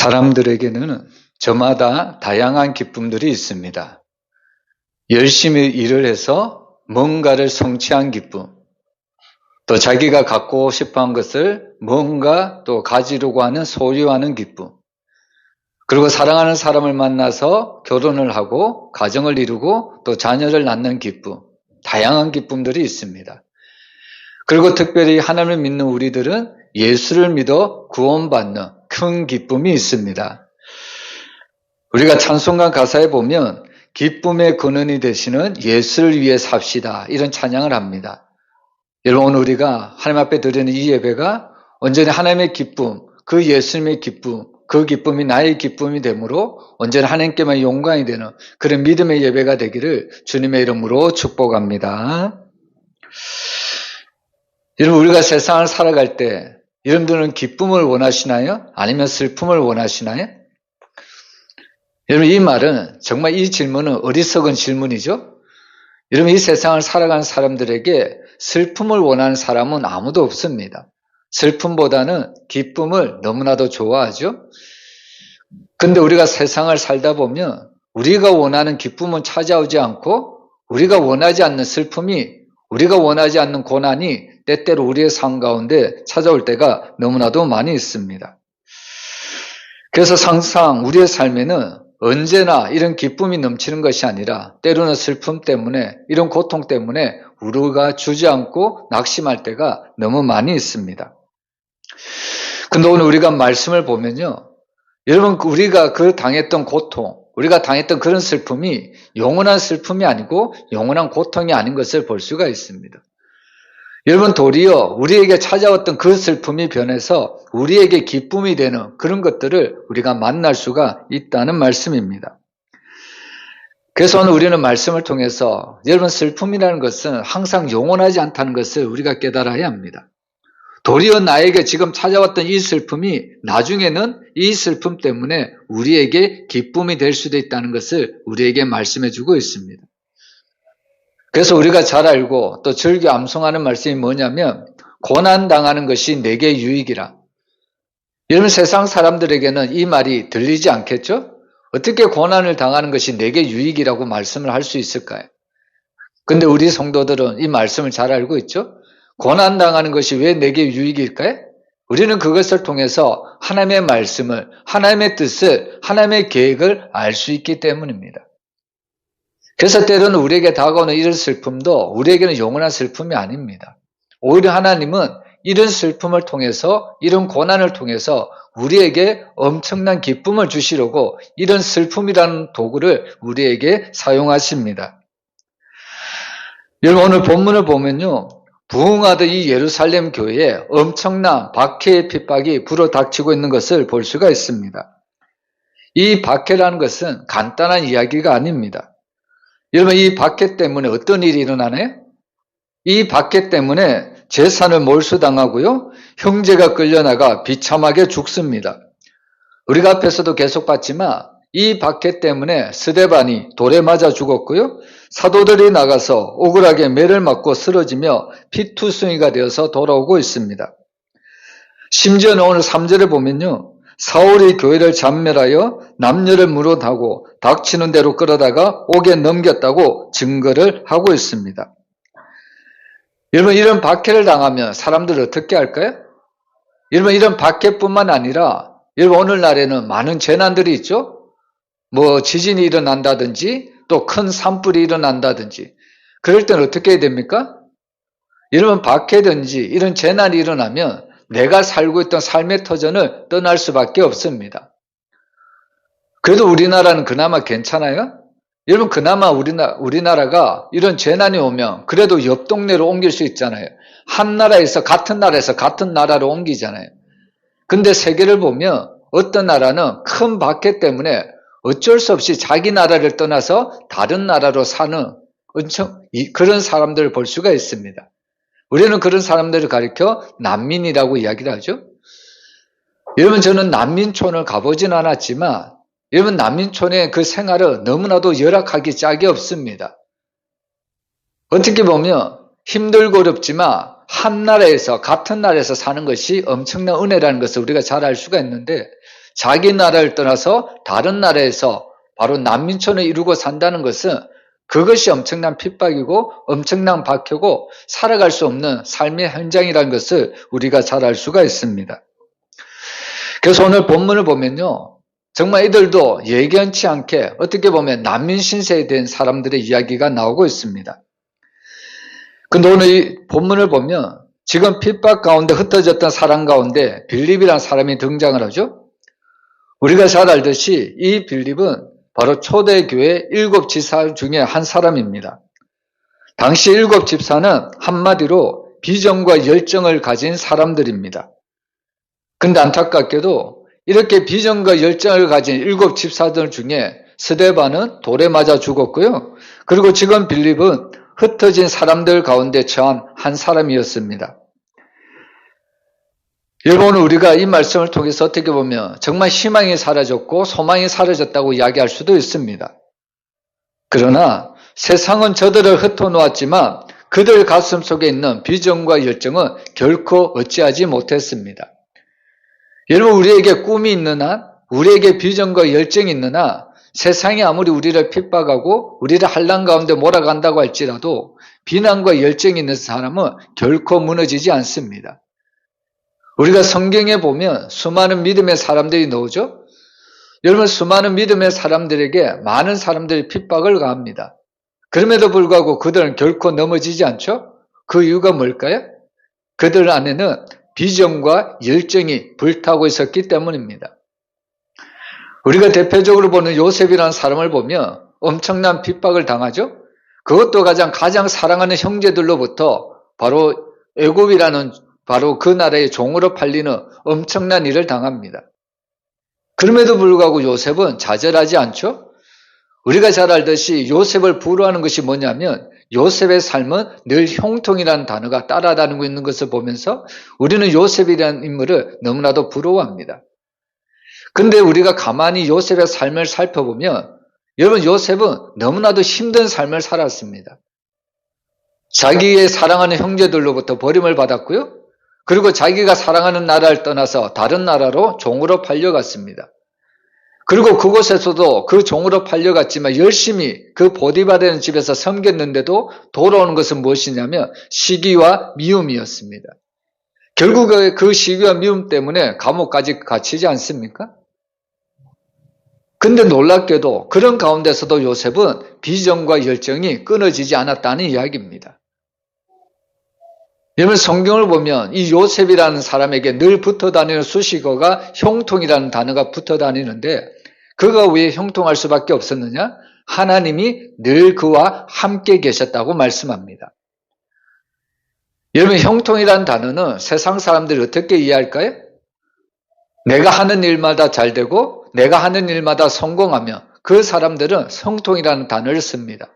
사람들에게는 저마다 다양한 기쁨들이 있습니다. 열심히 일을 해서 뭔가를 성취한 기쁨, 또 자기가 갖고 싶어 한 것을 뭔가 또 가지려고 하는 소유하는 기쁨, 그리고 사랑하는 사람을 만나서 결혼을 하고 가정을 이루고 또 자녀를 낳는 기쁨, 다양한 기쁨들이 있습니다. 그리고 특별히 하나님을 믿는 우리들은 예수를 믿어 구원받는 큰 기쁨이 있습니다. 우리가 찬송가 가사에 보면 기쁨의 근원이 되시는 예수를 위해 삽시다, 이런 찬양을 합니다. 여러분, 오늘 우리가 하나님 앞에 드리는 이 예배가 온전히 하나님의 기쁨, 그 예수님의 기쁨, 그 기쁨이 나의 기쁨이 되므로 언제나 하나님께만 영광이 되는 그런 믿음의 예배가 되기를 주님의 이름으로 축복합니다. 여러분, 우리가 세상을 살아갈 때 여러분들은 기쁨을 원하시나요? 아니면 슬픔을 원하시나요? 여러분, 이 말은 정말 이 질문은 어리석은 질문이죠? 여러분, 이 세상을 살아가는 사람들에게 슬픔을 원하는 사람은 아무도 없습니다. 슬픔보다는 기쁨을 너무나도 좋아하죠? 근데 우리가 세상을 살다 보면 우리가 원하는 기쁨은 찾아오지 않고 우리가 원하지 않는 슬픔이, 우리가 원하지 않는 고난이 때때로 우리의 삶 가운데 찾아올 때가 너무나도 많이 있습니다. 그래서 항상 우리의 삶에는 언제나 이런 기쁨이 넘치는 것이 아니라 때로는 슬픔 때문에, 이런 고통 때문에 우리가 주저앉고 낙심할 때가 너무 많이 있습니다. 근데 오늘 우리가 말씀을 보면요, 여러분, 우리가 그 당했던 고통, 우리가 당했던 그런 슬픔이 영원한 슬픔이 아니고 영원한 고통이 아닌 것을 볼 수가 있습니다. 여러분, 도리어 우리에게 찾아왔던 그 슬픔이 변해서 우리에게 기쁨이 되는 그런 것들을 우리가 만날 수가 있다는 말씀입니다. 그래서 오늘 우리는 말씀을 통해서 여러분, 슬픔이라는 것은 항상 영원하지 않다는 것을 우리가 깨달아야 합니다. 도리어 나에게 지금 찾아왔던 이 슬픔이 나중에는 이 슬픔 때문에 우리에게 기쁨이 될 수도 있다는 것을 우리에게 말씀해 주고 있습니다. 그래서 우리가 잘 알고 또 즐겨 암송하는 말씀이 뭐냐면 고난당하는 것이 내게 유익이라. 여러분, 세상 사람들에게는 이 말이 들리지 않겠죠? 어떻게 고난을 당하는 것이 내게 유익이라고 말씀을 할 수 있을까요? 근데 우리 성도들은 이 말씀을 잘 알고 있죠? 고난당하는 것이 왜 내게 유익일까요? 우리는 그것을 통해서 하나님의 말씀을, 하나님의 뜻을, 하나님의 계획을 알 수 있기 때문입니다. 그래서 때로는 우리에게 다가오는 이런 슬픔도 우리에게는 영원한 슬픔이 아닙니다. 오히려 하나님은 이런 슬픔을 통해서, 이런 고난을 통해서 우리에게 엄청난 기쁨을 주시려고 이런 슬픔이라는 도구를 우리에게 사용하십니다. 여러분, 오늘 본문을 보면요, 부흥하던 이 예루살렘 교회에 엄청난 박해의 핍박이 불어닥치고 있는 것을 볼 수가 있습니다. 이 박해라는 것은 간단한 이야기가 아닙니다. 여러분, 이 박해 때문에 어떤 일이 일어나나요? 이 박해 때문에 재산을 몰수당하고요, 형제가 끌려나가 비참하게 죽습니다. 우리가 앞에서도 계속 봤지만 이 박해 때문에 스데반이 돌에 맞아 죽었고요, 사도들이 나가서 억울하게 매를 맞고 쓰러지며 피투성이가 되어서 돌아오고 있습니다. 심지어는 오늘 3절에 보면요, 사울이 교회를 잔멸하여 남녀를 무릇하고 닥치는 대로 끌어다가 옥에 넘겼다고 증거를 하고 있습니다. 여러분, 이런 박해를 당하면 사람들 어떻게 할까요? 여러분, 이런 박해뿐만 아니라 여러분, 오늘날에는 많은 재난들이 있죠? 뭐 지진이 일어난다든지 또 큰 산불이 일어난다든지, 그럴 때는 어떻게 해야 됩니까? 여러분, 박해든지 이런 재난이 일어나면 내가 살고 있던 삶의 터전을 떠날 수밖에 없습니다. 그래도 우리나라는 그나마 괜찮아요? 여러분, 그나마 우리나라가 이런 재난이 오면 그래도 옆 동네로 옮길 수 있잖아요. 한 나라에서 같은 나라로 옮기잖아요. 근데 세계를 보면 어떤 나라는 큰 박해 때문에 어쩔 수 없이 자기 나라를 떠나서 다른 나라로 사는 그런 사람들을 볼 수가 있습니다. 우리는 그런 사람들을 가리켜 난민이라고 이야기를 하죠. 여러분, 저는 난민촌을 가보진 않았지만 여러분, 난민촌의 그 생활은 너무나도 열악하기 짝이 없습니다. 어떻게 보면 힘들고 어렵지만 한 나라에서, 같은 나라에서 사는 것이 엄청난 은혜라는 것을 우리가 잘 알 수가 있는데, 자기 나라를 떠나서 다른 나라에서 바로 난민촌을 이루고 산다는 것은 그것이 엄청난 핍박이고 엄청난 박해고 살아갈 수 없는 삶의 현장이라는 것을 우리가 잘 알 수가 있습니다. 그래서 오늘 본문을 보면요, 정말 이들도 예견치 않게 어떻게 보면 난민 신세에 대한 사람들의 이야기가 나오고 있습니다. 근데 오늘 이 본문을 보면 지금 핍박 가운데 흩어졌던 사람 가운데 빌립이라는 사람이 등장을 하죠. 우리가 잘 알듯이 이 빌립은 바로 초대교회 7 지사 중에 한 사람입니다. 당시 7 집사는 한마디로 비전과 열정을 가진 사람들입니다. 근데 안타깝게도 이렇게 비전과 열정을 가진 7 집사들 중에 스데반은 돌에 맞아 죽었고요. 그리고 지금 빌립은 흩어진 사람들 가운데 처한 한 사람이었습니다. 여러분, 우리가 이 말씀을 통해서 어떻게 보면 정말 희망이 사라졌고 소망이 사라졌다고 이야기할 수도 있습니다. 그러나 세상은 저들을 흩어놓았지만 그들 가슴 속에 있는 비전과 열정은 결코 어찌하지 못했습니다. 여러분, 우리에게 꿈이 있는 한, 우리에게 비전과 열정이 있는 한, 세상이 아무리 우리를 핍박하고 우리를 환난 가운데 몰아간다고 할지라도 비난과 열정이 있는 사람은 결코 무너지지 않습니다. 우리가 성경에 보면 수많은 믿음의 사람들이 나오죠. 여러분, 수많은 믿음의 사람들에게 많은 사람들이 핍박을 가합니다. 그럼에도 불구하고 그들은 결코 넘어지지 않죠. 그 이유가 뭘까요? 그들 안에는 비전과 열정이 불타고 있었기 때문입니다. 우리가 대표적으로 보는 요셉이라는 사람을 보면 엄청난 핍박을 당하죠. 그것도 가장 사랑하는 형제들로부터 바로 애굽이라는 바로 그 나라의 종으로 팔리는 엄청난 일을 당합니다. 그럼에도 불구하고 요셉은 좌절하지 않죠. 우리가 잘 알듯이 요셉을 부러워하는 것이 뭐냐면 요셉의 삶은 늘 형통이라는 단어가 따라다니고 있는 것을 보면서 우리는 요셉이라는 인물을 너무나도 부러워합니다. 근데 우리가 가만히 요셉의 삶을 살펴보면 여러분, 요셉은 너무나도 힘든 삶을 살았습니다. 자기의 사랑하는 형제들로부터 버림을 받았고요. 그리고 자기가 사랑하는 나라를 떠나서 다른 나라로 종으로 팔려갔습니다. 그리고 그곳에서도 그 종으로 팔려갔지만 열심히 그 보디바라는 집에서 섬겼는데도 돌아오는 것은 무엇이냐면 시기와 미움이었습니다. 결국 그 시기와 미움 때문에 감옥까지 갇히지 않습니까? 근데 놀랍게도 그런 가운데서도 요셉은 비전과 열정이 끊어지지 않았다는 이야기입니다. 여러분, 성경을 보면 이 요셉이라는 사람에게 늘 붙어 다니는 수식어가 형통이라는 단어가 붙어 다니는데 그가 왜 형통할 수밖에 없었느냐? 하나님이 늘 그와 함께 계셨다고 말씀합니다. 여러분, 형통이라는 단어는 세상 사람들이 어떻게 이해할까요? 내가 하는 일마다 잘 되고 내가 하는 일마다 성공하며 그 사람들은 형통이라는 단어를 씁니다.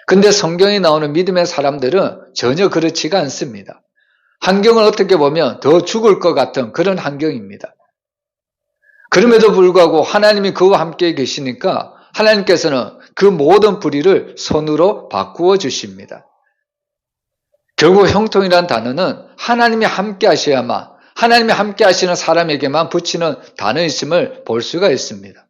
근데 성경에 나오는 믿음의 사람들은 전혀 그렇지가 않습니다. 환경을 어떻게 보면 더 죽을 것 같은 그런 환경입니다. 그럼에도 불구하고 하나님이 그와 함께 계시니까 하나님께서는 그 모든 불의를 선으로 바꾸어 주십니다. 결국 형통이라는 단어는 하나님이 함께 하셔야만, 하나님이 함께 하시는 사람에게만 붙이는 단어였음을 볼 수가 있습니다.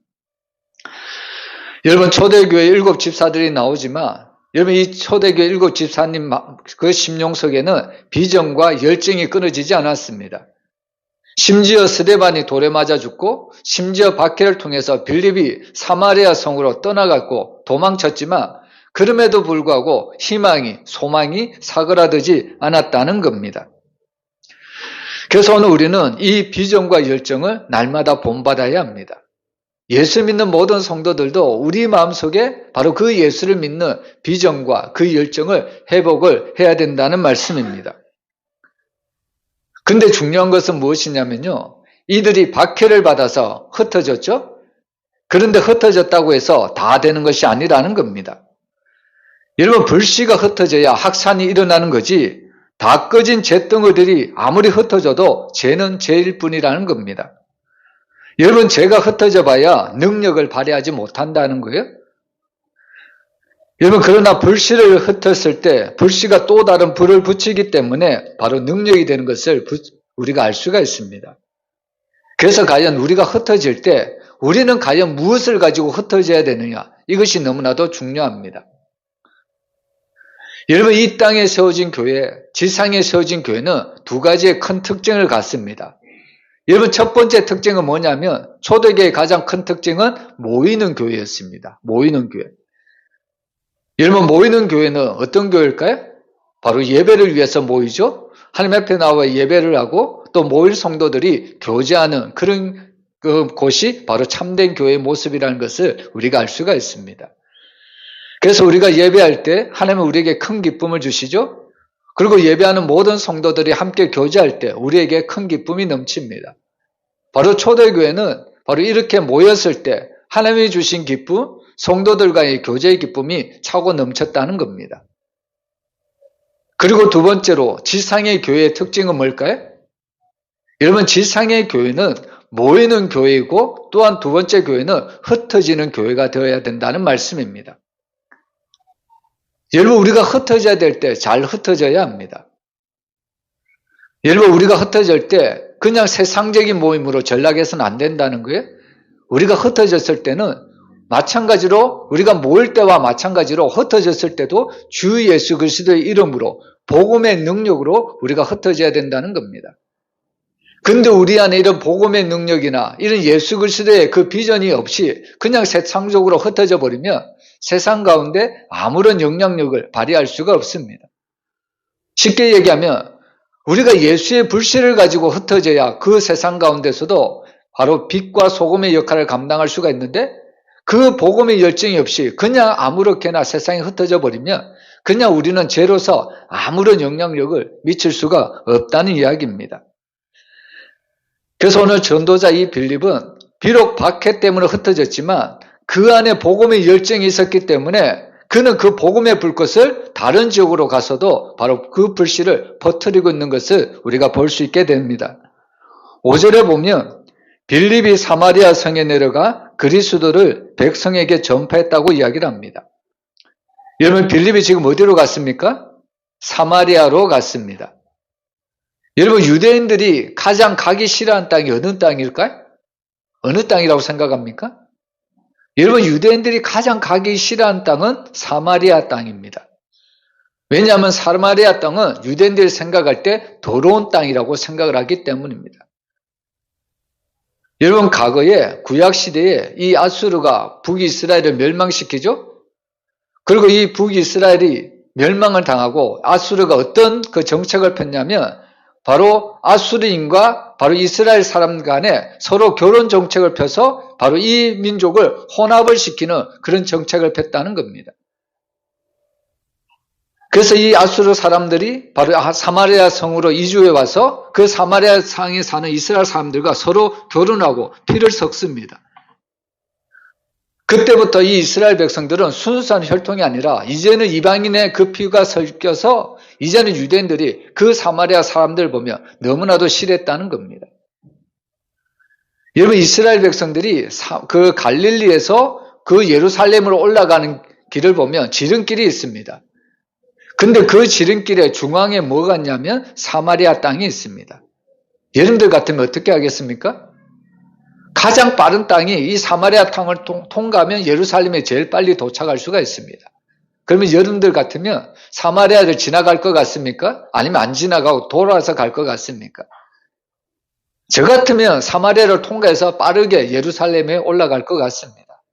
여러분, 초대교회 7 집사들이 나오지만 여러분, 이 초대교회 7 집사님 그 심령 속에는 비전과 열정이 끊어지지 않았습니다. 심지어 스데반이 돌에 맞아 죽고 심지어 박해를 통해서 빌립이 사마리아 성으로 떠나갔고 도망쳤지만 그럼에도 불구하고 희망이, 소망이 사그라들지 않았다는 겁니다. 그래서 오늘 우리는 이 비전과 열정을 날마다 본받아야 합니다. 예수 믿는 모든 성도들도 우리 마음속에 바로 그 예수를 믿는 비전과 그 열정을 회복을 해야 된다는 말씀입니다. 근데 중요한 것은 무엇이냐면요, 이들이 박해를 받아서 흩어졌죠? 그런데 흩어졌다고 해서 다 되는 것이 아니라는 겁니다. 여러분, 불씨가 흩어져야 확산이 일어나는 거지 다 꺼진 잿덩어리들이 아무리 흩어져도 죄는 죄일 뿐이라는 겁니다. 여러분, 죄가 흩어져 봐야 능력을 발휘하지 못한다는 거예요. 여러분, 그러나 불씨를 흩었을 때 불씨가 또 다른 불을 붙이기 때문에 바로 능력이 되는 것을 우리가 알 수가 있습니다. 그래서 과연 우리가 흩어질 때 우리는 과연 무엇을 가지고 흩어져야 되느냐, 이것이 너무나도 중요합니다. 여러분, 이 땅에 세워진 교회, 지상에 세워진 교회는 두 가지의 큰 특징을 갖습니다. 여러분, 첫 번째 특징은 뭐냐면 초대교회의 가장 큰 특징은 모이는 교회였습니다. 모이는 교회. 여러분, 모이는 교회는 어떤 교회일까요? 바로 예배를 위해서 모이죠. 하나님 앞에 나와 예배를 하고 또 모일 성도들이 교제하는 그런 곳이 바로 참된 교회의 모습이라는 것을 우리가 알 수가 있습니다. 그래서 우리가 예배할 때 하나님은 우리에게 큰 기쁨을 주시죠. 그리고 예배하는 모든 성도들이 함께 교제할 때 우리에게 큰 기쁨이 넘칩니다. 바로 초대교회는 바로 이렇게 모였을 때 하나님이 주신 기쁨, 성도들과의 교제의 기쁨이 차고 넘쳤다는 겁니다. 그리고 두 번째로 지상의 교회의 특징은 뭘까요? 여러분, 지상의 교회는 모이는 교회이고 또한 두 번째 교회는 흩어지는 교회가 되어야 된다는 말씀입니다. 여러분, 우리가 흩어져야 될 때 잘 흩어져야 합니다. 여러분, 우리가 흩어질 때 그냥 세상적인 모임으로 전락해서는 안 된다는 거예요. 우리가 흩어졌을 때는 마찬가지로 우리가 모일 때와 마찬가지로 흩어졌을 때도 주 예수 그리스도의 이름으로 복음의 능력으로 우리가 흩어져야 된다는 겁니다. 근데 우리 안에 이런 복음의 능력이나 이런 예수 그리스도의 그 비전이 없이 그냥 세상적으로 흩어져 버리면 세상 가운데 아무런 영향력을 발휘할 수가 없습니다. 쉽게 얘기하면 우리가 예수의 불씨를 가지고 흩어져야 그 세상 가운데서도 바로 빛과 소금의 역할을 감당할 수가 있는데 그 복음의 열정이 없이 그냥 아무렇게나 세상에 흩어져 버리면 그냥 우리는 죄로서 아무런 영향력을 미칠 수가 없다는 이야기입니다. 그래서 오늘 전도자 이 빌립은 비록 박해 때문에 흩어졌지만 그 안에 복음의 열정이 있었기 때문에 그는 그 복음의 불꽃을 다른 지역으로 가서도 바로 그 불씨를 퍼뜨리고 있는 것을 우리가 볼 수 있게 됩니다. 5절에 보면 빌립이 사마리아 성에 내려가 그리스도를 백성에게 전파했다고 이야기를 합니다. 여러분, 빌립이 지금 어디로 갔습니까? 사마리아로 갔습니다. 여러분, 유대인들이 가장 가기 싫어하는 땅이 어느 땅일까요? 어느 땅이라고 생각합니까? 여러분, 유대인들이 가장 가기 싫어하는 땅은 사마리아 땅입니다. 왜냐하면 사마리아 땅은 유대인들이 생각할 때 더러운 땅이라고 생각을 하기 때문입니다. 여러분, 과거에 구약시대에 이 아수르가 북이스라엘을 멸망시키죠? 그리고 이 북이스라엘이 멸망을 당하고 아수르가 어떤 그 정책을 폈냐면 바로 아수르인과 바로 이스라엘 사람 간에 서로 결혼 정책을 펴서 바로 이 민족을 혼합을 시키는 그런 정책을 폈다는 겁니다. 그래서 이 아수르 사람들이 바로 사마리아 성으로 이주해 와서 그 사마리아 성에 사는 이스라엘 사람들과 서로 결혼하고 피를 섞습니다. 그때부터 이 이스라엘 백성들은 순수한 혈통이 아니라 이제는 이방인의 그 피가 섞여서 이제는 유대인들이 그 사마리아 사람들을 보면 너무나도 싫어했다는 겁니다. 여러분, 이스라엘 백성들이 그 갈릴리에서 그 예루살렘으로 올라가는 길을 보면 지름길이 있습니다. 근데 그 지름길의 중앙에 뭐가 있냐면 사마리아 땅이 있습니다. 여러분들 같으면 어떻게 하겠습니까? 가장 빠른 땅이 이 사마리아 땅을 통과하면 예루살렘에 제일 빨리 도착할 수가 있습니다. 그러면 여러분들 같으면 사마리아를 지나갈 것 같습니까? 아니면 안 지나가고 돌아서 갈 것 같습니까? 저 같으면 사마리아를 통과해서 빠르게 예루살렘에 올라갈 것 같습니다.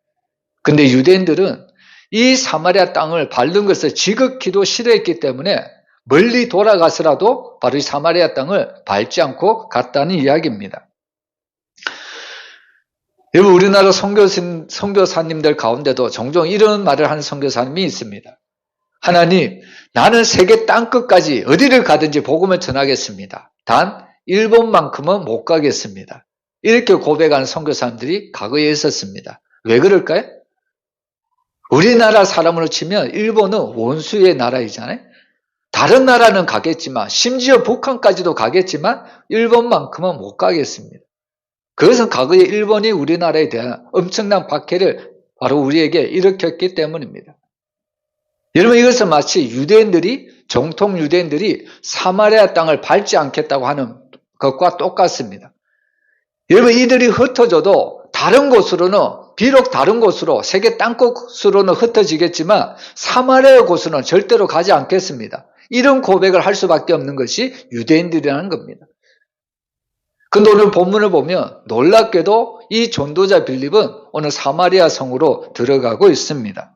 근데 유대인들은 이 사마리아 땅을 밟는 것을 지극히도 싫어했기 때문에 멀리 돌아가서라도 바로 이 사마리아 땅을 밟지 않고 갔다는 이야기입니다. 여러분, 우리나라 선교사님들 가운데도 종종 이런 말을 하는 선교사님이 있습니다. 하나님, 나는 세계 땅끝까지 어디를 가든지 복음을 전하겠습니다. 단 일본만큼은 못 가겠습니다. 이렇게 고백하는 선교사님들이 과거에 있었습니다. 왜 그럴까요? 우리나라 사람으로 치면 일본은 원수의 나라이잖아요. 다른 나라는 가겠지만 심지어 북한까지도 가겠지만 일본만큼은 못 가겠습니다. 그것은 과거에 일본이 우리나라에 대한 엄청난 박해를 바로 우리에게 일으켰기 때문입니다. 여러분, 이것은 마치 정통 유대인들이 사마리아 땅을 밟지 않겠다고 하는 것과 똑같습니다. 여러분, 이들이 흩어져도 비록 다른 곳으로, 세계 땅곳으로는 흩어지겠지만 사마리아 곳으로는 절대로 가지 않겠습니다. 이런 고백을 할 수밖에 없는 것이 유대인들이라는 겁니다. 근데 오늘 본문을 보면 놀랍게도 이 전도자 빌립은 오늘 사마리아 성으로 들어가고 있습니다.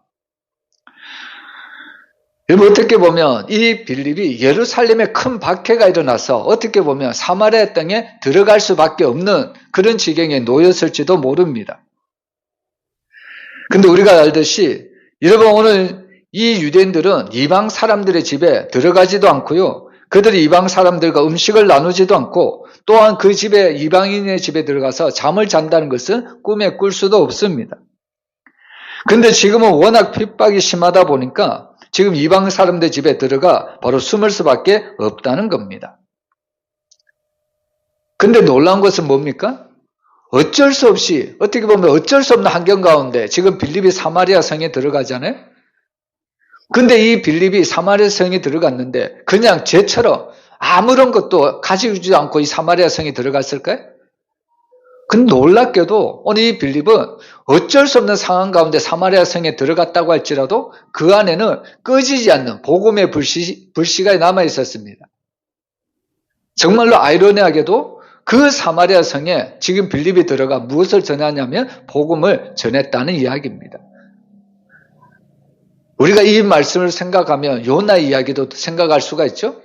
여러분, 어떻게 보면 이 빌립이 예루살렘에 큰 박해가 일어나서 어떻게 보면 사마리아 땅에 들어갈 수밖에 없는 그런 지경에 놓였을지도 모릅니다. 근데 우리가 알듯이 여러분, 오늘 이 유대인들은 이방 사람들의 집에 들어가지도 않고요. 그들이 이방 사람들과 음식을 나누지도 않고 또한 그 집에 이방인의 집에 들어가서 잠을 잔다는 것은 꿈에 꿀 수도 없습니다. 근데 지금은 워낙 핍박이 심하다 보니까 지금 이방 사람들 집에 들어가 바로 숨을 수밖에 없다는 겁니다. 근데 놀라운 것은 뭡니까? 어떻게 보면 어쩔 수 없는 환경 가운데 지금 빌립이 사마리아 성에 들어가잖아요? 근데 이 빌립이 사마리아 성에 들어갔는데 그냥 쟤처럼 아무런 것도 가지고 않고 이 사마리아 성에 들어갔을까요? 근데 놀랍게도 오늘 이 빌립은 어쩔 수 없는 상황 가운데 사마리아 성에 들어갔다고 할지라도 그 안에는 꺼지지 않는 복음의 불씨가 남아 있었습니다. 정말로 아이러니하게도 그 사마리아 성에 지금 빌립이 들어가 무엇을 전하냐면 복음을 전했다는 이야기입니다. 우리가 이 말씀을 생각하면 요나 이야기도 생각할 수가 있죠.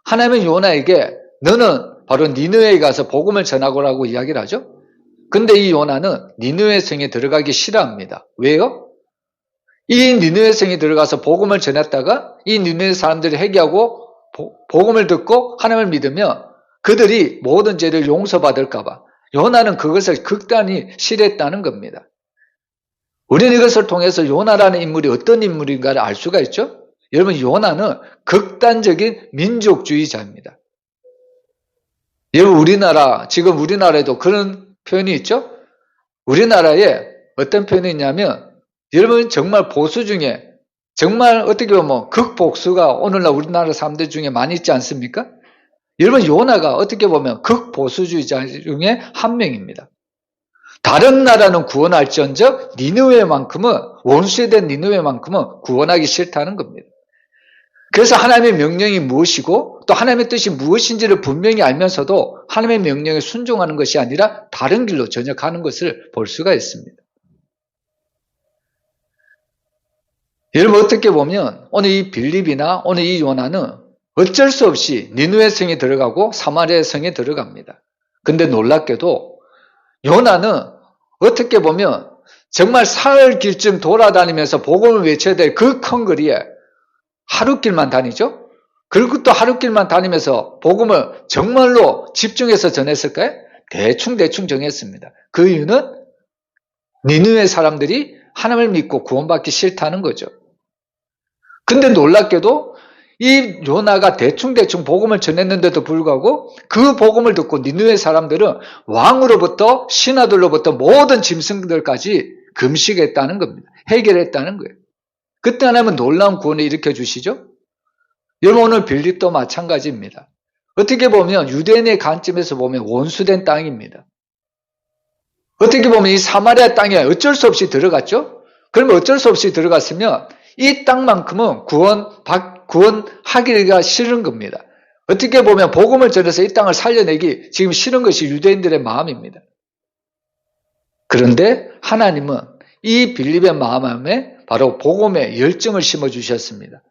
하나님은 요나에게 너는 바로 니느웨에 가서 복음을 전하고라고 이야기를 하죠. 근데 이 요나는 니느웨 성에 들어가기 싫어합니다. 왜요? 이 니느웨 성에 들어가서 복음을 전했다가 이 니느웨 사람들이 회개하고 복음을 듣고 하나님을 믿으면 그들이 모든 죄를 용서받을까 봐 요나는 그것을 극단히 싫어했다는 겁니다. 우리는 이것을 통해서 요나라는 인물이 어떤 인물인가를 알 수가 있죠. 여러분, 요나는 극단적인 민족주의자입니다. 여러분, 지금 우리나라에도 그런 표현이 있죠. 우리나라에 어떤 표현이 있냐면 여러분, 정말 보수 중에 정말 어떻게 보면 극복수가 오늘날 우리나라 사람들 중에 많이 있지 않습니까? 여러분, 요나가 어떻게 보면 극보수주의자 중에 한 명입니다. 다른 나라는 구원할지언정 원수에 된 니느웨만큼은 구원하기 싫다는 겁니다. 그래서 하나님의 명령이 무엇이고 또 하나님의 뜻이 무엇인지를 분명히 알면서도 하나님의 명령에 순종하는 것이 아니라 다른 길로 전역하는 것을 볼 수가 있습니다. 여러분, 어떻게 보면 오늘 이 빌립이나 오늘 이 요나는 어쩔 수 없이 니느웨 성에 들어가고 사마리아 성에 들어갑니다. 근데 놀랍게도 요나는 어떻게 보면 정말 사흘 길쯤 돌아다니면서 복음을 외쳐야 될 그 큰 거리에 하루길만 다니죠? 그리고 또 하루길만 다니면서 복음을 정말로 집중해서 전했을까요? 대충 정했습니다. 그 이유는 니느웨 사람들이 하나님을 믿고 구원받기 싫다는 거죠. 근데 놀랍게도 이 요나가 대충 복음을 전했는데도 불구하고 그 복음을 듣고 니느웨 사람들은 왕으로부터 신하들로부터 모든 짐승들까지 금식했다는 겁니다. 해결했다는 거예요. 그때 하나님은 놀라운 구원을 일으켜 주시죠. 여러분, 오늘 빌립도 마찬가지입니다. 어떻게 보면 유대인의 관점에서 보면 원수된 땅입니다. 어떻게 보면 이 사마리아 땅에 어쩔 수 없이 들어갔죠. 그러면 어쩔 수 없이 들어갔으면 이 땅만큼은 구원하기가 싫은 겁니다. 어떻게 보면 복음을 전해서 이 땅을 살려내기 지금 싫은 것이 유대인들의 마음입니다. 그런데 하나님은 이 빌립의 마음에 바로 복음의 열정을 심어주셨습니다.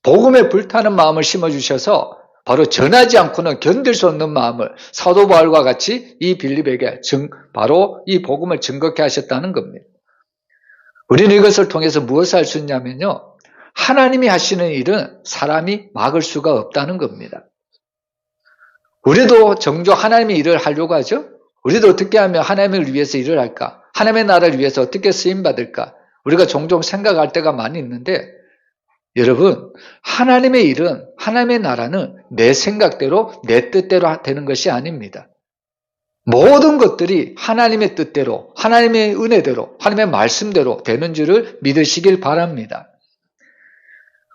복음에 불타는 마음을 심어주셔서 바로 전하지 않고는 견딜 수 없는 마음을 사도 바울과 같이 이 빌립에게 바로 이 복음을 증거케 하셨다는 겁니다. 우리는 이것을 통해서 무엇을 할 수 있냐면요, 하나님이 하시는 일은 사람이 막을 수가 없다는 겁니다. 우리도 종종 하나님의 일을 하려고 하죠. 우리도 어떻게 하면 하나님을 위해서 일을 할까? 하나님의 나라를 위해서 어떻게 쓰임받을까? 우리가 종종 생각할 때가 많이 있는데, 여러분, 하나님의 일은, 하나님의 나라는 내 생각대로 내 뜻대로 되는 것이 아닙니다. 모든 것들이 하나님의 뜻대로, 하나님의 은혜대로, 하나님의 말씀대로 되는 줄을 믿으시길 바랍니다.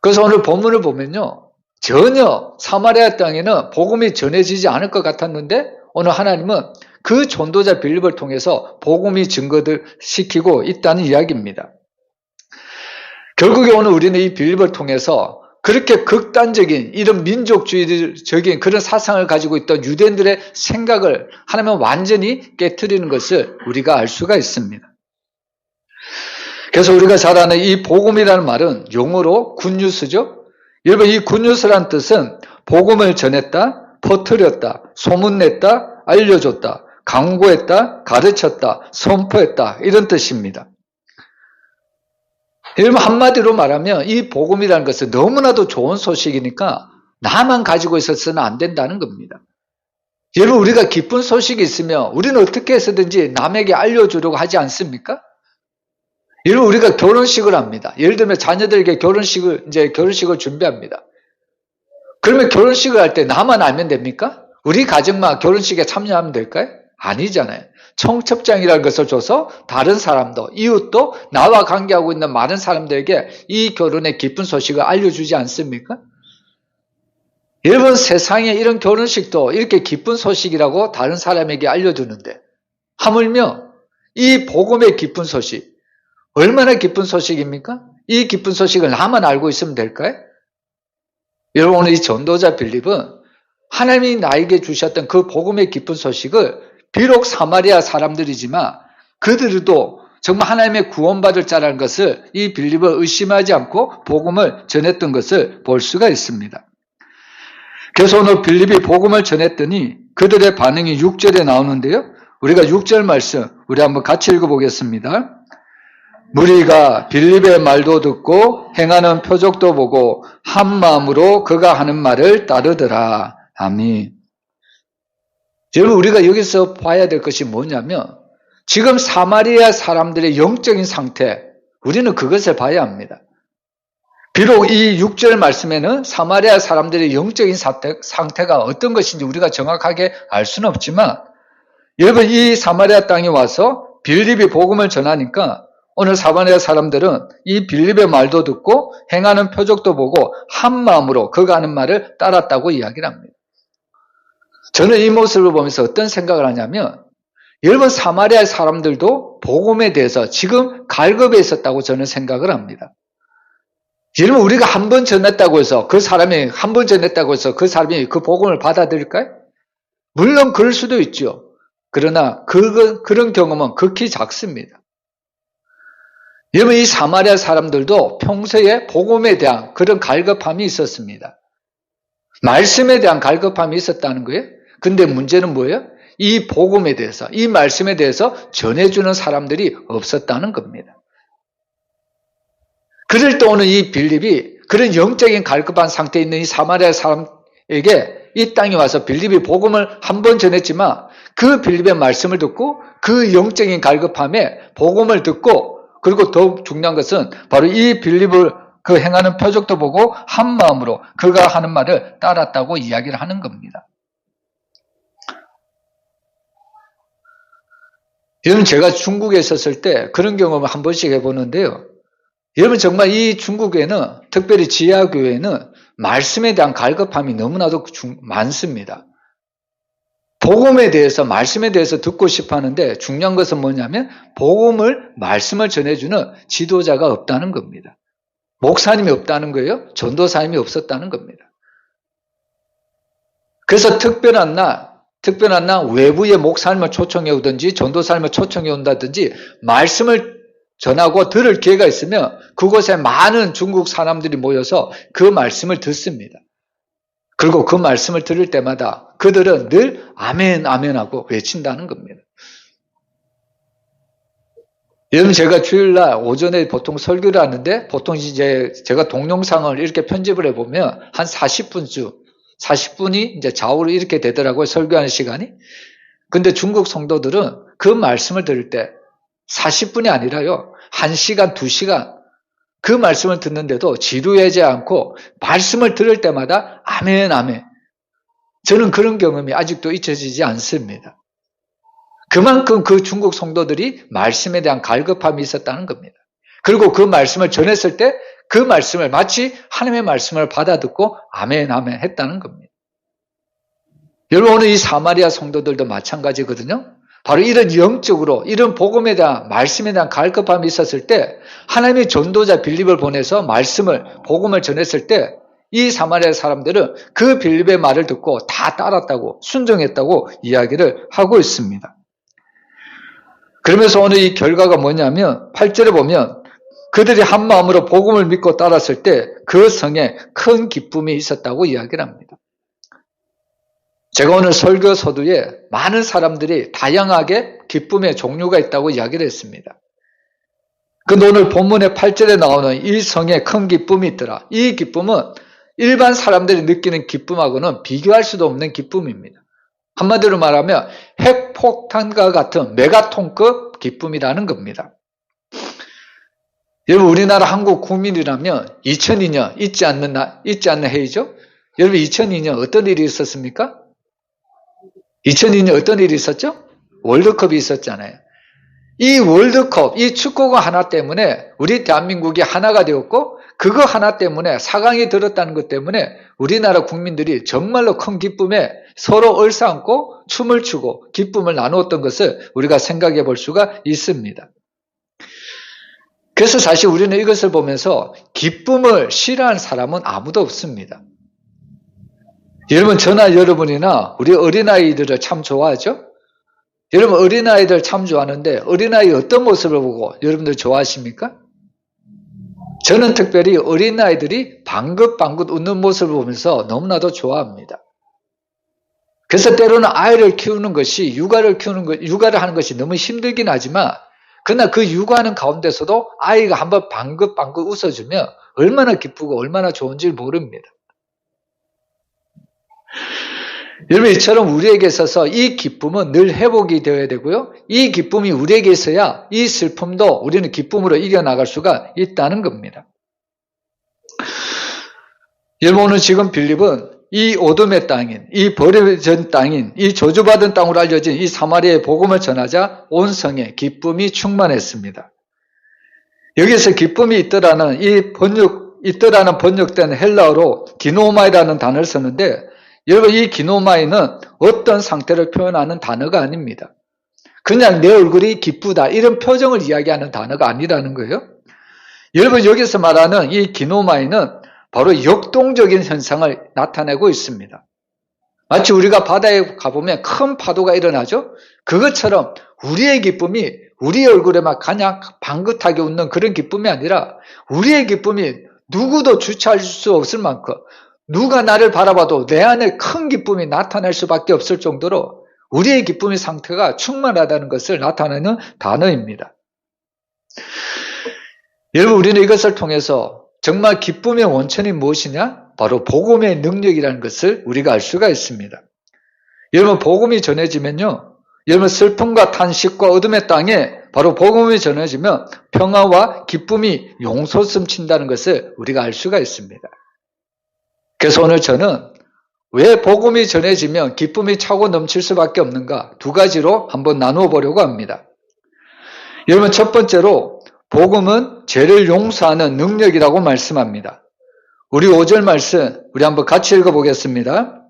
그래서 오늘 본문을 보면요, 전혀 사마리아 땅에는 복음이 전해지지 않을 것 같았는데 오늘 하나님은 그 전도자 빌립을 통해서 복음이 증거를 시키고 있다는 이야기입니다. 결국에 오늘 우리는 이 빌립을 통해서 그렇게 극단적인 이런 민족주의적인 그런 사상을 가지고 있던 유대인들의 생각을 하나님은 완전히 깨트리는 것을 우리가 알 수가 있습니다. 그래서 우리가 잘 아는 이 복음이라는 말은 용어로 굿뉴스죠. 여러분, 이 굿뉴스란 뜻은 복음을 전했다, 퍼뜨렸다, 소문냈다, 알려줬다, 강구했다, 가르쳤다, 선포했다, 이런 뜻입니다. 여러분, 한마디로 말하면 이 복음이라는 것은 너무나도 좋은 소식이니까 나만 가지고 있어서는 안 된다는 겁니다. 여러분, 우리가 기쁜 소식이 있으면 우리는 어떻게 해서든지 남에게 알려주려고 하지 않습니까? 여러분, 우리가 결혼식을 합니다. 예를 들면 자녀들에게 결혼식을 준비합니다. 그러면 결혼식을 할 때 나만 알면 됩니까? 우리 가정만 결혼식에 참여하면 될까요? 아니잖아요. 청첩장이라는 것을 줘서 다른 사람도, 이웃도, 나와 관계하고 있는 많은 사람들에게 이 결혼의 기쁜 소식을 알려주지 않습니까? 여러분, 세상에 이런 결혼식도 이렇게 기쁜 소식이라고 다른 사람에게 알려주는데 하물며 이 복음의 기쁜 소식, 얼마나 기쁜 소식입니까? 이 기쁜 소식을 나만 알고 있으면 될까요? 여러분, 오늘 이 전도자 빌립은 하나님이 나에게 주셨던 그 복음의 기쁜 소식을 비록 사마리아 사람들이지만 그들도 정말 하나님의 구원받을 자라는 것을 이 빌립을 의심하지 않고 복음을 전했던 것을 볼 수가 있습니다. 그래서 오늘 빌립이 복음을 전했더니 그들의 반응이 6절에 나오는데요. 우리가 6절 말씀 우리 한번 같이 읽어보겠습니다. 무리가 빌립의 말도 듣고 행하는 표적도 보고 한 마음으로 그가 하는 말을 따르더라. 아멘. 여러분, 우리가 여기서 봐야 될 것이 뭐냐면 지금 사마리아 사람들의 영적인 상태, 우리는 그것을 봐야 합니다. 비록 이 6절 말씀에는 사마리아 사람들의 영적인 상태가 어떤 것인지 우리가 정확하게 알 수는 없지만 여러분, 이 사마리아 땅에 와서 빌립이 복음을 전하니까 오늘 사마리아 사람들은 이 빌립의 말도 듣고 행하는 표적도 보고 한 마음으로 그가 하는 말을 따랐다고 이야기를 합니다. 저는 이 모습을 보면서 어떤 생각을 하냐면 여러분, 사마리아 사람들도 복음에 대해서 지금 갈급해 있었다고 저는 생각을 합니다. 여러분, 우리가 한 번 전했다고 해서 그 사람이 그 복음을 받아들일까요? 물론 그럴 수도 있죠. 그러나 그런 경험은 극히 작습니다. 여러분, 이 사마리아 사람들도 평소에 복음에 대한 그런 갈급함이 있었습니다. 말씀에 대한 갈급함이 있었다는 거예요. 근데 문제는 뭐예요? 이 복음에 대해서, 이 말씀에 대해서 전해주는 사람들이 없었다는 겁니다. 그럴 때 오늘 이 빌립이 그런 영적인 갈급한 상태에 있는 이 사마리아 사람에게 이 땅에 와서 빌립이 복음을 한 번 전했지만 그 빌립의 말씀을 듣고 그 영적인 갈급함에 복음을 듣고 그리고 더욱 중요한 것은 바로 이 빌립을 그 행하는 표적도 보고 한 마음으로 그가 하는 말을 따랐다고 이야기를 하는 겁니다. 여러분, 제가 중국에 있었을 때 그런 경험을 한 번씩 해보는데요. 여러분, 정말 이 중국에는, 특별히 지하교회는 말씀에 대한 갈급함이 너무나도 많습니다. 복음에 대해서, 말씀에 대해서 듣고 싶어 하는데 중요한 것은 뭐냐면 말씀을 전해주는 지도자가 없다는 겁니다. 목사님이 없다는 거예요. 전도사님이 없었다는 겁니다. 그래서 특별한 날 외부의 목사님을 초청해 오든지 전도사님을 초청해 온다든지 말씀을 전하고 들을 기회가 있으면 그곳에 많은 중국 사람들이 모여서 그 말씀을 듣습니다. 그리고 그 말씀을 들을 때마다 그들은 늘 아멘 아멘 하고 외친다는 겁니다. 여러분, 제가 주일날 오전에 보통 설교를 하는데 보통 이제 제가 동영상을 이렇게 편집을 해보면 한 40분이 이제 좌우로 이렇게 되더라고요. 설교하는 시간이. 근데 중국 성도들은 그 말씀을 들을 때 40분이 아니라요. 1시간, 2시간 그 말씀을 듣는데도 지루하지 않고 말씀을 들을 때마다 아멘, 아멘. 저는 그런 경험이 아직도 잊혀지지 않습니다. 그만큼 그 중국 성도들이 말씀에 대한 갈급함이 있었다는 겁니다. 그리고 그 말씀을 전했을 때 그 말씀을 마치 하나님의 말씀을 받아듣고 아멘 아멘 했다는 겁니다. 여러분 오늘 이 사마리아 성도들도 마찬가지거든요. 바로 이런 영적으로 이런 복음에 대한 말씀에 대한 갈급함이 있었을 때 하나님의 전도자 빌립을 보내서 복음을 전했을 때 이 사마리아 사람들은 그 빌립의 말을 듣고 다 따랐다고 순종했다고 이야기를 하고 있습니다. 그러면서 오늘 이 결과가 뭐냐면 8절에 보면 그들이 한 마음으로 복음을 믿고 따랐을 때 그 성에 큰 기쁨이 있었다고 이야기를 합니다. 제가 오늘 설교 서두에 많은 사람들이 다양하게 기쁨의 종류가 있다고 이야기를 했습니다. 근데 오늘 본문의 8절에 나오는 이 성에 큰 기쁨이 있더라. 이 기쁨은 일반 사람들이 느끼는 기쁨하고는 비교할 수도 없는 기쁨입니다. 한마디로 말하면 핵폭탄과 같은 메가톤급 기쁨이라는 겁니다. 여러분 우리나라 한국 국민이라면 2002년 잊지 않는 해이죠. 여러분 2002년 어떤 일이 있었습니까? 2002년 어떤 일이 있었죠? 월드컵이 있었잖아요. 이 월드컵, 이 축구가 하나 때문에 우리 대한민국이 하나가 되었고 그거 하나 때문에 4강에 들었다는 것 때문에 우리나라 국민들이 정말로 큰 기쁨에 서로 얼싸안고 춤을 추고 기쁨을 나누었던 것을 우리가 생각해 볼 수가 있습니다. 그래서 사실 우리는 이것을 보면서 기쁨을 싫어하는 사람은 아무도 없습니다. 여러분 저나 여러분이나 우리 어린아이들을 참 좋아하죠? 여러분 어린아이들 참 좋아하는데 어린아이 어떤 모습을 보고 여러분들 좋아하십니까? 저는 특별히 어린아이들이 방긋방긋 웃는 모습을 보면서 너무나도 좋아합니다. 그래서 때로는 아이를 키우는 것이 육아를 하는 것이 너무 힘들긴 하지만 그러나 그 육아하는 가운데서도 아이가 한번 방긋방긋 웃어주면 얼마나 기쁘고 얼마나 좋은지 모릅니다. 여러분 이처럼 우리에게 있어서 이 기쁨은 늘 회복이 되어야 되고요. 이 기쁨이 우리에게 있어야 이 슬픔도 우리는 기쁨으로 이겨나갈 수가 있다는 겁니다. 여러분 오늘 지금 빌립은 이 어둠의 땅인, 이 버려진 땅인, 이 저주받은 땅으로 알려진 이 사마리아의 복음을 전하자 온 성에 기쁨이 충만했습니다. 여기서 기쁨이 있더라는 있더라는 번역된 헬라어로 기노마이라는 단어를 썼는데 여러분 이 기노마이는 어떤 상태를 표현하는 단어가 아닙니다. 그냥 내 얼굴이 기쁘다 이런 표정을 이야기하는 단어가 아니라는 거예요. 여러분 여기서 말하는 이 기노마이는 바로 역동적인 현상을 나타내고 있습니다. 마치 우리가 바다에 가보면 큰 파도가 일어나죠. 그것처럼 우리의 기쁨이 우리 얼굴에 막 그냥 방긋하게 웃는 그런 기쁨이 아니라 우리의 기쁨이 누구도 주체할 수 없을 만큼 누가 나를 바라봐도 내 안에 큰 기쁨이 나타날 수밖에 없을 정도로 우리의 기쁨의 상태가 충만하다는 것을 나타내는 단어입니다. 여러분 우리는 이것을 통해서 정말 기쁨의 원천이 무엇이냐? 바로 복음의 능력이라는 것을 우리가 알 수가 있습니다. 여러분 복음이 전해지면요. 여러분 슬픔과 탄식과 어둠의 땅에 바로 복음이 전해지면 평화와 기쁨이 용솟음 친다는 것을 우리가 알 수가 있습니다. 그래서 오늘 저는 왜 복음이 전해지면 기쁨이 차고 넘칠 수밖에 없는가? 두 가지로 한번 나누어 보려고 합니다. 여러분 첫 번째로 복음은 죄를 용서하는 능력이라고 말씀합니다. 우리 5절 말씀 우리 한번 같이 읽어보겠습니다.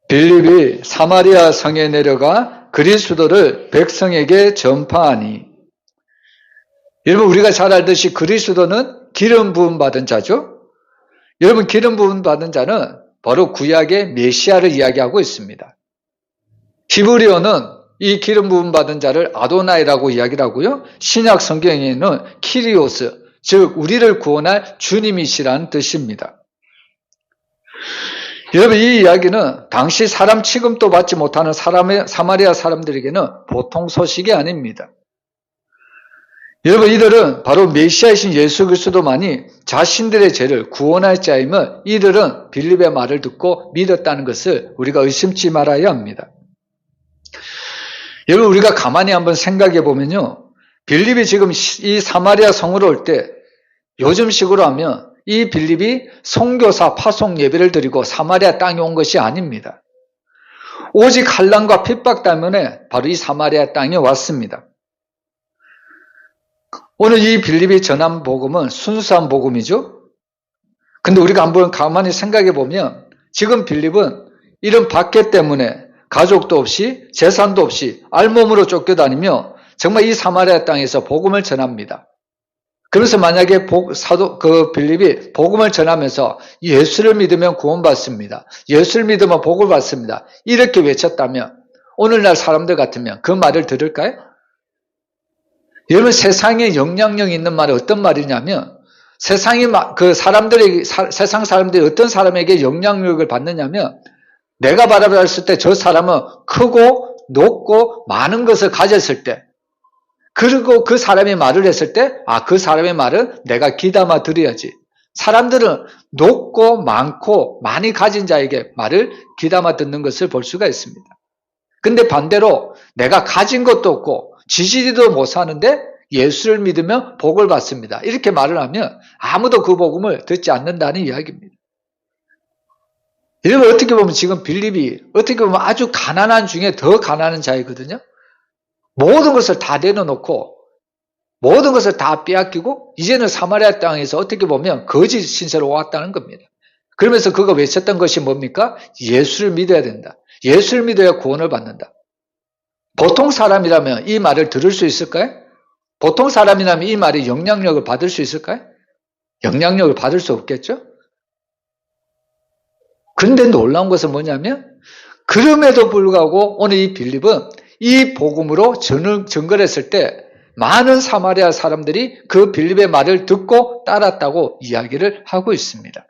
빌립이 사마리아 성에 내려가 그리스도를 백성에게 전파하니. 여러분 우리가 잘 알듯이 그리스도는 기름 부음 받은 자죠. 여러분 기름 부음 받은 자는 바로 구약의 메시아를 이야기하고 있습니다. 히브리어는 이 기름 부음 받은 자를 아도나이라고 이야기를 하고요. 신약 성경에는 키리오스, 즉 우리를 구원할 주님이시라는 뜻입니다. 여러분 이 이야기는 당시 사람 취급도 받지 못하는 사마리아 사람들에게는 보통 소식이 아닙니다. 여러분 이들은 바로 메시아이신 예수 그리스도만이 자신들의 죄를 구원할 자임을 이들은 빌립의 말을 듣고 믿었다는 것을 우리가 의심치 말아야 합니다. 여러분 우리가 가만히 한번 생각해 보면요. 빌립이 지금 이 사마리아 성으로 올 때 요즘식으로 하면 이 빌립이 선교사 파송 예배를 드리고 사마리아 땅에 온 것이 아닙니다. 오직 환난과 핍박 때문에 바로 이 사마리아 땅에 왔습니다. 오늘 이 빌립이 전한 복음은 순수한 복음이죠. 근데 우리가 한번 가만히 생각해 보면 지금 빌립은 이런 박해 때문에 가족도 없이 재산도 없이 알몸으로 쫓겨다니며 정말 이 사마리아 땅에서 복음을 전합니다. 그래서 만약에 빌립이 복음을 전하면서 예수를 믿으면 구원받습니다. 예수를 믿으면 복을 받습니다. 이렇게 외쳤다면 오늘날 사람들 같으면 그 말을 들을까요? 여러분, 세상에 영향력 있는 말이 어떤 말이냐면 세상 사람들이 어떤 사람에게 영향력을 받느냐면 내가 바라봤을 때 저 사람은 크고 높고 많은 것을 가졌을 때, 그리고 그 사람이 말을 했을 때, 그 사람의 말은 내가 귀담아 들어야지. 사람들은 높고 많고 많이 가진 자에게 말을 귀담아 듣는 것을 볼 수가 있습니다. 근데 반대로 내가 가진 것도 없고 지지리도 못 사는데 예수를 믿으면 복을 받습니다. 이렇게 말을 하면 아무도 그 복음을 듣지 않는다는 이야기입니다. 여러분, 어떻게 보면 지금 빌립이 어떻게 보면 아주 가난한 중에 더 가난한 자이거든요. 모든 것을 다 내려놓고 모든 것을 다 빼앗기고 이제는 사마리아 땅에서 어떻게 보면 거짓 신세로 왔다는 겁니다. 그러면서 그가 외쳤던 것이 뭡니까? 예수를 믿어야 된다. 예수를 믿어야 구원을 받는다. 보통 사람이라면 이 말을 들을 수 있을까요? 보통 사람이라면 이 말이 영향력을 받을 수 있을까요? 영향력을 받을 수 없겠죠? 그런데 놀라운 것은 뭐냐면 그럼에도 불구하고 오늘 이 빌립은 이 복음으로 전거했을 때 많은 사마리아 사람들이 그 빌립의 말을 듣고 따랐다고 이야기를 하고 있습니다.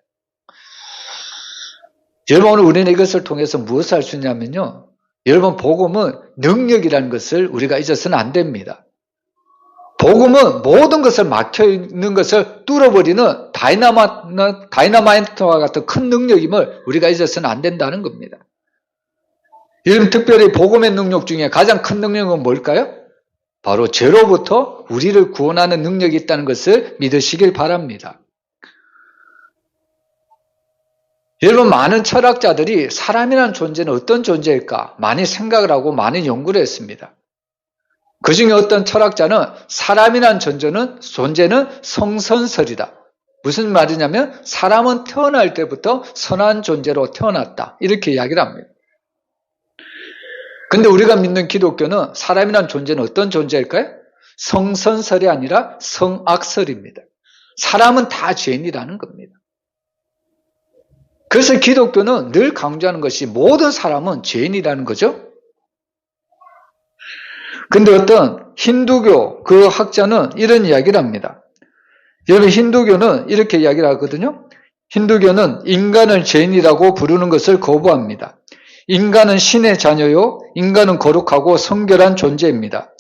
여러분, 오늘 우리는 이것을 통해서 무엇을 할 수 있냐면요. 여러분, 복음은 능력이라는 것을 우리가 잊어서는 안 됩니다. 복음은 모든 것을 막혀있는 것을 뚫어버리는 다이너마이트와 같은 큰 능력임을 우리가 잊어서는 안 된다는 겁니다. 여러분, 특별히 복음의 능력 중에 가장 큰 능력은 뭘까요? 바로 죄로부터 우리를 구원하는 능력이 있다는 것을 믿으시길 바랍니다. 여러분, 많은 철학자들이 사람이라는 존재는 어떤 존재일까 많이 생각을 하고 많이 연구를 했습니다. 그 중에 어떤 철학자는 사람이라는 존재는 성선설이다. 무슨 말이냐면 사람은 태어날 때부터 선한 존재로 태어났다. 이렇게 이야기를 합니다. 근데 우리가 믿는 기독교는 사람이라는 존재는 어떤 존재일까요? 성선설이 아니라 성악설입니다. 사람은 다 죄인이라는 겁니다. 그래서 기독교는 늘 강조하는 것이 모든 사람은 죄인이라는 거죠. 근데 어떤 힌두교 그 학자는 이런 이야기를 합니다. 여러분, 힌두교는 이렇게 이야기를 하거든요. 힌두교는 인간을 죄인이라고 부르는 것을 거부합니다. 인간은 신의 자녀요, 인간은 거룩하고 성결한 존재입니다.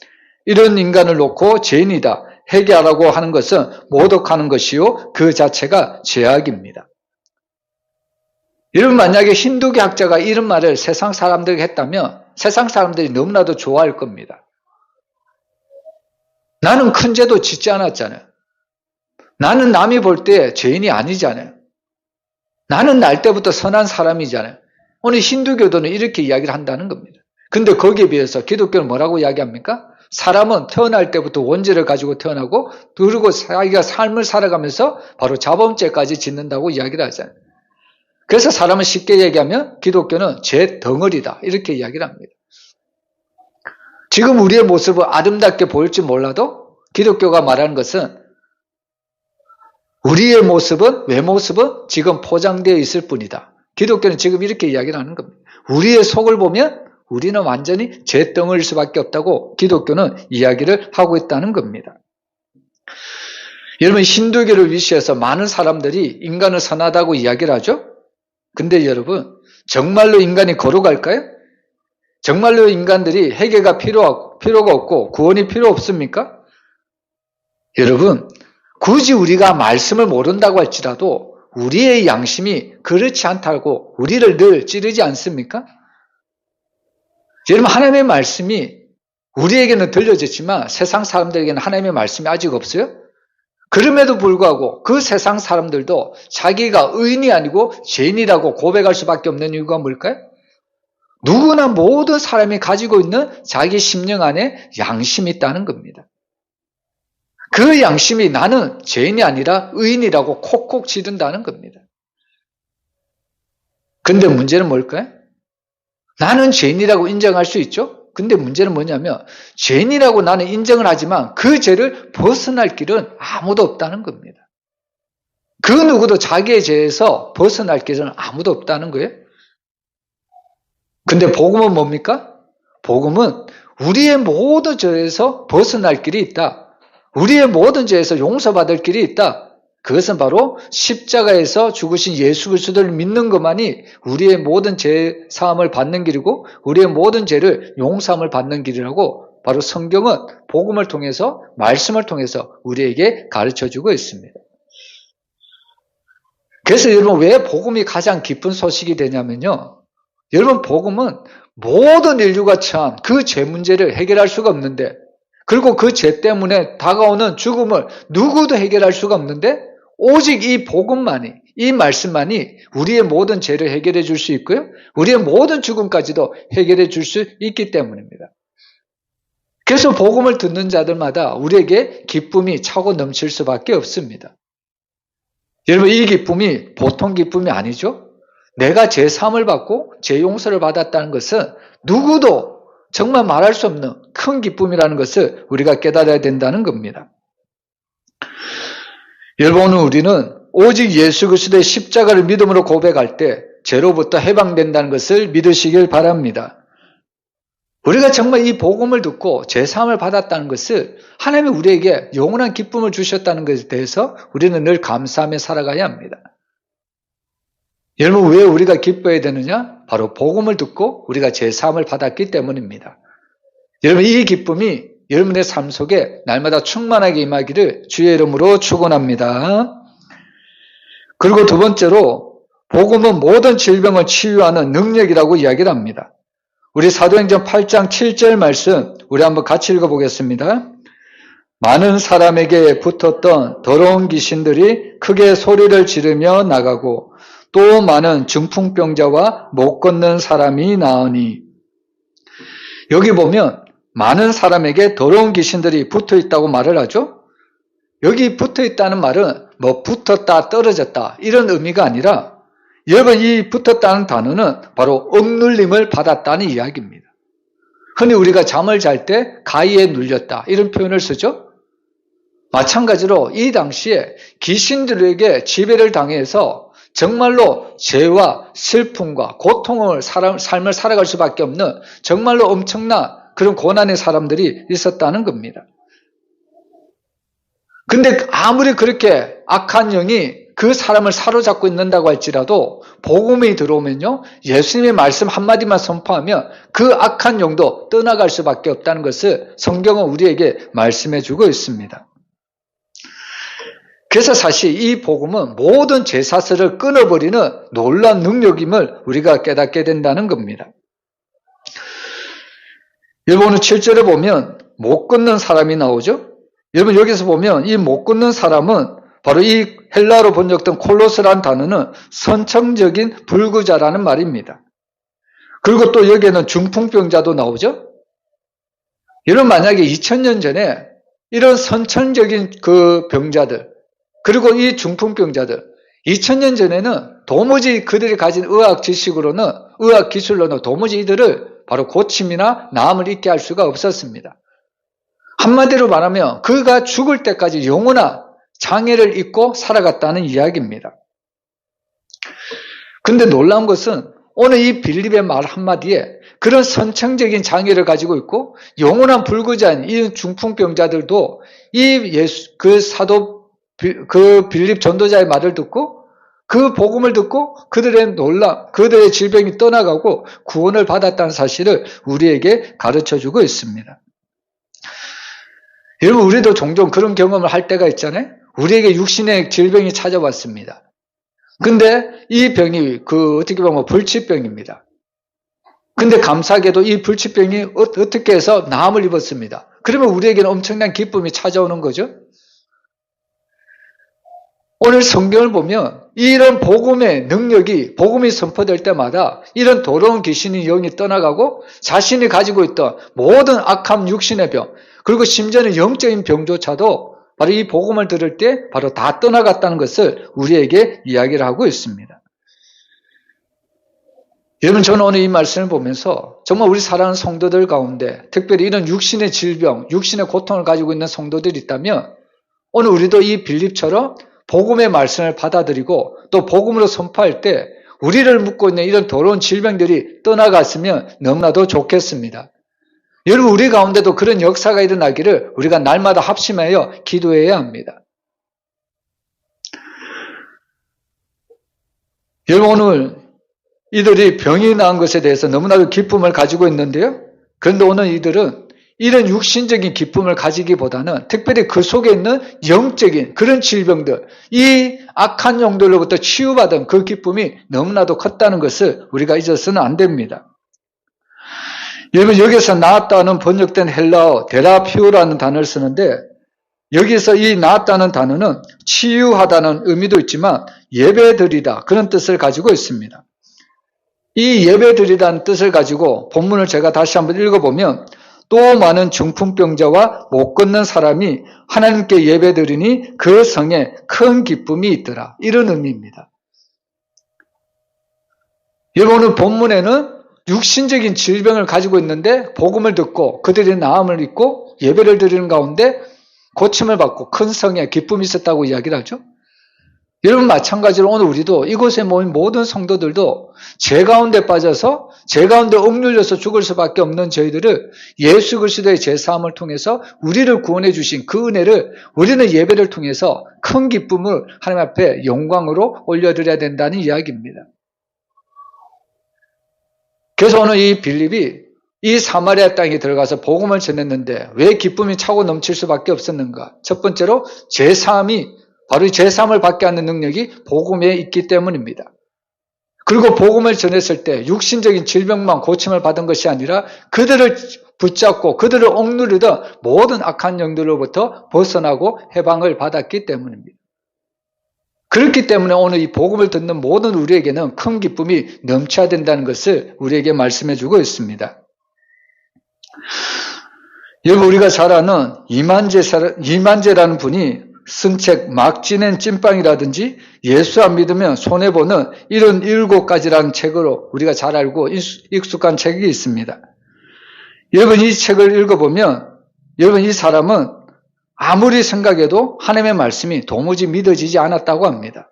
이런 인간을 놓고 죄인이다, 회개하라고 하는 것은 모독하는 것이요, 그 자체가 죄악입니다. 여러분, 만약에 힌두교 학자가 이런 말을 세상 사람들에게 했다면 세상 사람들이 너무나도 좋아할 겁니다. 나는 큰 죄도 짓지 않았잖아요. 나는 남이 볼 때 죄인이 아니잖아요. 나는 날 때부터 선한 사람이잖아요. 오늘 힌두교도는 이렇게 이야기를 한다는 겁니다. 근데 거기에 비해서 기독교는 뭐라고 이야기합니까? 사람은 태어날 때부터 원죄를 가지고 태어나고 그리고 자기가 삶을 살아가면서 바로 자범죄까지 짓는다고 이야기를 하잖아요. 그래서 사람은 쉽게 얘기하면 기독교는 죄 덩어리다, 이렇게 이야기를 합니다. 지금 우리의 모습은 아름답게 보일지 몰라도 기독교가 말하는 것은 우리의 모습은, 외모습은 지금 포장되어 있을 뿐이다. 기독교는 지금 이렇게 이야기를 하는 겁니다. 우리의 속을 보면 우리는 완전히 죄덩어리일 수밖에 없다고 기독교는 이야기를 하고 있다는 겁니다. 여러분, 힌두교를 위시해서 많은 사람들이 인간을 선하다고 이야기를 하죠? 근데 여러분, 정말로 인간이 거룩할까요? 정말로 인간들이 회개가 필요가 없고 구원이 필요 없습니까? 여러분, 굳이 우리가 말씀을 모른다고 할지라도 우리의 양심이 그렇지 않다고 우리를 늘 찌르지 않습니까? 여러분, 하나님의 말씀이 우리에게는 들려졌지만 세상 사람들에게는 하나님의 말씀이 아직 없어요? 그럼에도 불구하고 그 세상 사람들도 자기가 의인이 아니고 죄인이라고 고백할 수밖에 없는 이유가 뭘까요? 누구나 모든 사람이 가지고 있는 자기 심령 안에 양심이 있다는 겁니다. 그 양심이 나는 죄인이 아니라 의인이라고 콕콕 지른다는 겁니다. 근데 문제는 뭘까요? 나는 죄인이라고 인정할 수 있죠? 근데 문제는 뭐냐면 죄인이라고 나는 인정을 하지만 그 죄를 벗어날 길은 아무도 없다는 겁니다. 그 누구도 자기의 죄에서 벗어날 길은 아무도 없다는 거예요. 근데 복음은 뭡니까? 복음은 우리의 모든 죄에서 벗어날 길이 있다. 우리의 모든 죄에서 용서받을 길이 있다. 그것은 바로 십자가에서 죽으신 예수 그리스도를 믿는 것만이 우리의 모든 죄 사함을 받는 길이고 우리의 모든 죄를 용서함을 받는 길이라고 바로 성경은 복음을 통해서 말씀을 통해서 우리에게 가르쳐주고 있습니다. 그래서 여러분 왜 복음이 가장 기쁜 소식이 되냐면요. 여러분 복음은 모든 인류가 처한 그 죄 문제를 해결할 수가 없는데 그리고 그 죄 때문에 다가오는 죽음을 누구도 해결할 수가 없는데 오직 이 복음만이 이 말씀만이 우리의 모든 죄를 해결해 줄 수 있고요. 우리의 모든 죽음까지도 해결해 줄 수 있기 때문입니다. 그래서 복음을 듣는 자들마다 우리에게 기쁨이 차고 넘칠 수밖에 없습니다. 여러분 이 기쁨이 보통 기쁨이 아니죠. 내가 죄 사함을 받고 죄 용서를 받았다는 것은 누구도 정말 말할 수 없는 큰 기쁨이라는 것을 우리가 깨달아야 된다는 겁니다. 여러분 우리는 오직 예수 그리스도의 십자가를 믿음으로 고백할 때 죄로부터 해방된다는 것을 믿으시길 바랍니다. 우리가 정말 이 복음을 듣고 죄 사함을 받았다는 것을 하나님이 우리에게 영원한 기쁨을 주셨다는 것에 대해서 우리는 늘 감사하며 살아가야 합니다. 여러분 왜 우리가 기뻐해야 되느냐? 바로 복음을 듣고 우리가 죄 사함을 받았기 때문입니다. 여러분 이 기쁨이 여러분의 삶 속에 날마다 충만하게 임하기를 주의 이름으로 축원합니다. 그리고 두 번째로 복음은 모든 질병을 치유하는 능력이라고 이야기를 합니다. 우리 사도행전 8장 7절 말씀 우리 한번 같이 읽어보겠습니다. 많은 사람에게 붙었던 더러운 귀신들이 크게 소리를 지르며 나가고 또 많은 중풍병자와 못 걷는 사람이 나으니 여기 보면 많은 사람에게 더러운 귀신들이 붙어 있다고 말을 하죠. 여기 붙어 있다는 말은 뭐 붙었다 떨어졌다 이런 의미가 아니라 여러분 이 붙었다는 단어는 바로 억눌림을 받았다는 이야기입니다. 흔히 우리가 잠을 잘 때 가위에 눌렸다 이런 표현을 쓰죠. 마찬가지로 이 당시에 귀신들에게 지배를 당해서 정말로 죄와 슬픔과 고통을 삶을 살아갈 수밖에 없는 정말로 엄청난 그런 고난의 사람들이 있었다는 겁니다. 근데 아무리 그렇게 악한 영이 그 사람을 사로잡고 있는다고 할지라도 복음이 들어오면요 예수님의 말씀 한마디만 선포하면 그 악한 영도 떠나갈 수밖에 없다는 것을 성경은 우리에게 말씀해 주고 있습니다. 그래서 사실 이 복음은 모든 죄사슬을 끊어버리는 놀라운 능력임을 우리가 깨닫게 된다는 겁니다. 여러분 오늘 7절에 보면 못 걷는 사람이 나오죠. 여러분 여기서 보면 이 못 걷는 사람은 바로 이 헬라어로 번역된 콜로스라는 단어는 선천적인 불구자라는 말입니다. 그리고 또 여기에는 중풍병자도 나오죠. 여러분 만약에 2000년 전에 이런 선천적인 그 병자들 그리고 이 중풍병자들 2000년 전에는 도무지 그들이 가진 의학 지식으로는 의학 기술로는 도무지 이들을 바로 고침이나 나음을 잊게 할 수가 없었습니다. 한마디로 말하면 그가 죽을 때까지 영원한 장애를 입고 살아갔다는 이야기입니다. 근데 놀라운 것은 오늘 이 빌립의 말 한마디에 그런 선천적인 장애를 가지고 있고 영원한 불구자인 이 중풍병자들도 이 그 사도 그 빌립 전도자의 말을 듣고 그 복음을 듣고 그들의 질병이 떠나가고 구원을 받았다는 사실을 우리에게 가르쳐주고 있습니다. 여러분 우리도 종종 그런 경험을 할 때가 있잖아요. 우리에게 육신의 질병이 찾아왔습니다. 근데 이 병이 어떻게 보면 불치병입니다. 근데 감사하게도 이 불치병이 어떻게 해서 나음을 입었습니다. 그러면 우리에게는 엄청난 기쁨이 찾아오는 거죠. 오늘 성경을 보면 이런 복음의 능력이 복음이 선포될 때마다 이런 더러운 귀신이 영이 떠나가고 자신이 가지고 있던 모든 악함 육신의 병 그리고 심지어는 영적인 병조차도 바로 이 복음을 들을 때 바로 다 떠나갔다는 것을 우리에게 이야기를 하고 있습니다. 여러분, 저는 오늘 이 말씀을 보면서 정말 우리 사랑하는 성도들 가운데 특별히 이런 육신의 질병, 육신의 고통을 가지고 있는 성도들이 있다면 오늘 우리도 이 빌립처럼 복음의 말씀을 받아들이고 또 복음으로 선포할 때 우리를 묶고 있는 이런 더러운 질병들이 떠나갔으면 너무나도 좋겠습니다. 여러분, 우리 가운데도 그런 역사가 일어나기를 우리가 날마다 합심하여 기도해야 합니다. 여러분, 오늘 이들이 병이 나은 것에 대해서 너무나도 기쁨을 가지고 있는데요. 그런데 오늘 이들은 이런 육신적인 기쁨을 가지기보다는 특별히 그 속에 있는 영적인 그런 질병들, 이 악한 영들로부터 치유받은 그 기쁨이 너무나도 컸다는 것을 우리가 잊어서는 안 됩니다. 여러분, 여기서 나았다는 번역된 헬라어 데라피오라는 단어를 쓰는데 여기서 이 나았다는 단어는 치유하다는 의미도 있지만 예배드리다 그런 뜻을 가지고 있습니다. 이 예배드리다는 뜻을 가지고 본문을 제가 다시 한번 읽어보면 또 많은 중풍병자와 못 걷는 사람이 하나님께 예배드리니 그 성에 큰 기쁨이 있더라. 이런 의미입니다. 여러분, 오늘 본문에는 육신적인 질병을 가지고 있는데 복음을 듣고 그들의 나음을 입고 예배를 드리는 가운데 고침을 받고 큰 성에 기쁨이 있었다고 이야기를 하죠. 여러분, 마찬가지로 오늘 우리도 이곳에 모인 모든 성도들도 죄 가운데 빠져서 죄 가운데 억눌려서 죽을 수밖에 없는 저희들을 예수 그리스도의 제사함을 통해서 우리를 구원해 주신 그 은혜를 우리는 예배를 통해서 큰 기쁨을 하나님 앞에 영광으로 올려드려야 된다는 이야기입니다. 그래서 오늘 이 빌립이 이 사마리아 땅에 들어가서 복음을 전했는데 왜 기쁨이 차고 넘칠 수밖에 없었는가? 첫 번째로 제사함이 바로 이 제사함을 받게 하는 능력이 복음에 있기 때문입니다. 그리고 복음을 전했을 때 육신적인 질병만 고침을 받은 것이 아니라 그들을 붙잡고 그들을 억누르던 모든 악한 영들로부터 벗어나고 해방을 받았기 때문입니다. 그렇기 때문에 오늘 이 복음을 듣는 모든 우리에게는 큰 기쁨이 넘쳐야 된다는 것을 우리에게 말씀해 주고 있습니다. 여러분, 우리가 잘 아는 이만재라는 분이 쓴 책 막 지낸 찐빵이라든지 예수 안 믿으면 손해보는 이런 7가지라는 책으로 우리가 잘 알고 익숙한 책이 있습니다. 여러분, 이 책을 읽어보면 여러분, 이 사람은 아무리 생각해도 하나님의 말씀이 도무지 믿어지지 않았다고 합니다.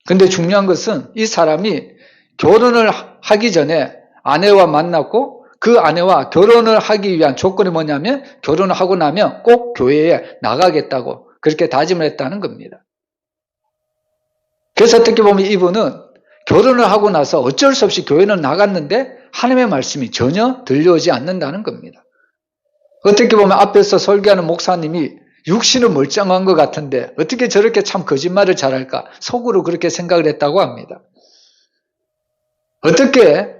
그런데 중요한 것은 이 사람이 결혼을 하기 전에 아내와 만났고 그 아내와 결혼을 하기 위한 조건이 뭐냐면 결혼을 하고 나면 꼭 교회에 나가겠다고 그렇게 다짐을 했다는 겁니다. 그래서 어떻게 보면 이분은 결혼을 하고 나서 어쩔 수 없이 교회는 나갔는데 하나님의 말씀이 전혀 들려오지 않는다는 겁니다. 어떻게 보면 앞에서 설교하는 목사님이 육신은 멀쩡한 것 같은데 어떻게 저렇게 참 거짓말을 잘할까? 속으로 그렇게 생각을 했다고 합니다. 어떻게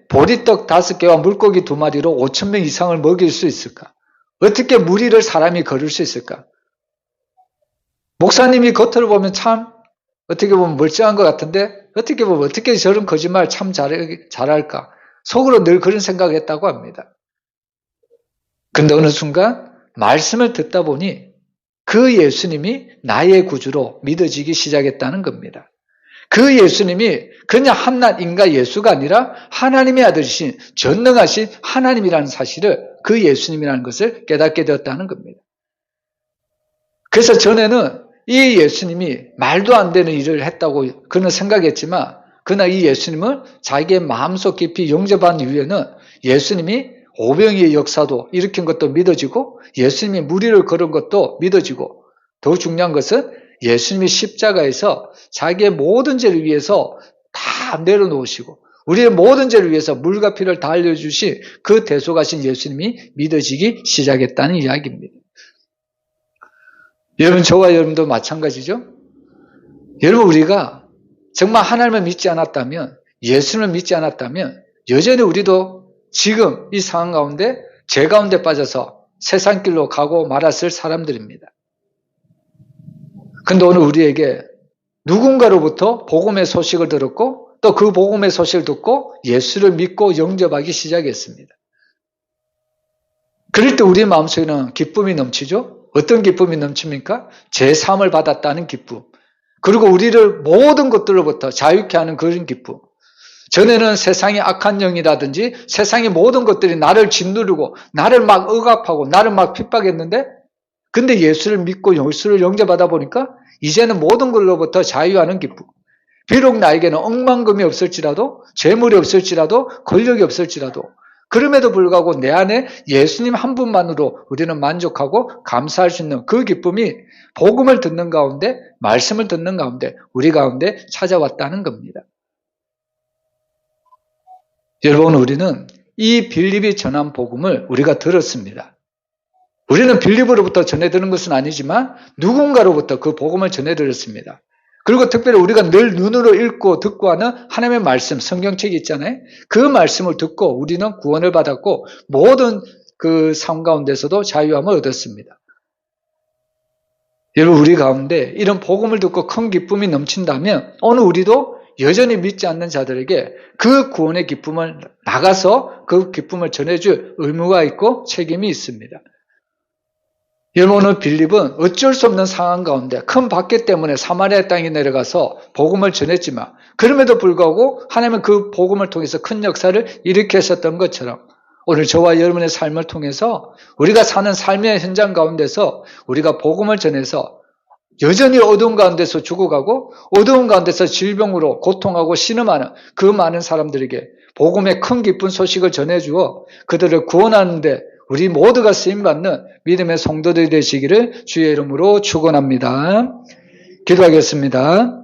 보리떡 5개와 물고기 2마리로 5,000명 이상을 먹일 수 있을까? 어떻게 무리를 사람이 걸을 수 있을까? 목사님이 겉으로 보면 참 어떻게 보면 멀쩡한 것 같은데 어떻게 보면 어떻게 저런 거짓말 참 잘할까? 속으로 늘 그런 생각을 했다고 합니다. 근데 어느 순간 말씀을 듣다 보니 그 예수님이 나의 구주로 믿어지기 시작했다는 겁니다. 그 예수님이 그냥 한낱 인간 예수가 아니라 하나님의 아들이신 전능하신 하나님이라는 사실을 그 예수님이라는 것을 깨닫게 되었다는 겁니다. 그래서 전에는 이 예수님이 말도 안 되는 일을 했다고 그는 생각했지만 그러나 이 예수님을 자기의 마음속 깊이 영접한 이후에는 예수님이 오병이의 역사도 일으킨 것도 믿어지고 예수님이 무리를 걸은 것도 믿어지고 더 중요한 것은 예수님이 십자가에서 자기의 모든 죄를 위해서 다 내려놓으시고 우리의 모든 죄를 위해서 물과 피를 다 흘려주신 그 대속하신 예수님이 믿어지기 시작했다는 이야기입니다. 여러분, 저와 여러분도 마찬가지죠? 여러분, 우리가 정말 하나님을 믿지 않았다면, 예수님을 믿지 않았다면 여전히 우리도 지금 이 상황 가운데 죄 가운데 빠져서 세상길로 가고 말았을 사람들입니다. 그런데 오늘 우리에게 누군가로부터 복음의 소식을 들었고 또 그 복음의 소식을 듣고 예수를 믿고 영접하기 시작했습니다. 그럴 때 우리 마음속에는 기쁨이 넘치죠? 어떤 기쁨이 넘칩니까? 제3을 받았다는 기쁨. 그리고 우리를 모든 것들로부터 자유케 하는 그런 기쁨. 전에는 세상의 악한 영이라든지 세상의 모든 것들이 나를 짓누르고 나를 막 억압하고 나를 막 핍박했는데, 근데 예수를 믿고 예수를 영접하다 보니까 이제는 모든 것로부터 자유하는 기쁨. 비록 나에게는 억만금이 없을지라도, 재물이 없을지라도, 권력이 없을지라도, 그럼에도 불구하고 내 안에 예수님 한 분만으로 우리는 만족하고 감사할 수 있는 그 기쁨이 복음을 듣는 가운데, 말씀을 듣는 가운데, 우리 가운데 찾아왔다는 겁니다. 여러분, 우리는 이 빌립이 전한 복음을 우리가 들었습니다. 우리는 빌립으로부터 전해 들은 것은 아니지만 누군가로부터 그 복음을 전해 들었습니다. 그리고 특별히 우리가 늘 눈으로 읽고 듣고 하는 하나님의 말씀, 성경책이 있잖아요. 그 말씀을 듣고 우리는 구원을 받았고 모든 그 삶 가운데서도 자유함을 얻었습니다. 여러분, 우리 가운데 이런 복음을 듣고 큰 기쁨이 넘친다면 오늘 우리도 여전히 믿지 않는 자들에게 그 구원의 기쁨을 나가서 그 기쁨을 전해줄 의무가 있고 책임이 있습니다. 여러분, 오늘 빌립은 어쩔 수 없는 상황 가운데 큰 박해 때문에 사마리아 땅에 내려가서 복음을 전했지만 그럼에도 불구하고 하나님은 그 복음을 통해서 큰 역사를 일으키셨던 것처럼 오늘 저와 여러분의 삶을 통해서 우리가 사는 삶의 현장 가운데서 우리가 복음을 전해서 여전히 어두운 가운데서 죽어가고 어두운 가운데서 질병으로 고통하고 신음하는 그 많은 사람들에게 복음의 큰 기쁜 소식을 전해주어 그들을 구원하는데 우리 모두가 쓰임받는 믿음의 성도들이 되시기를 주의 이름으로 축원합니다. 기도하겠습니다.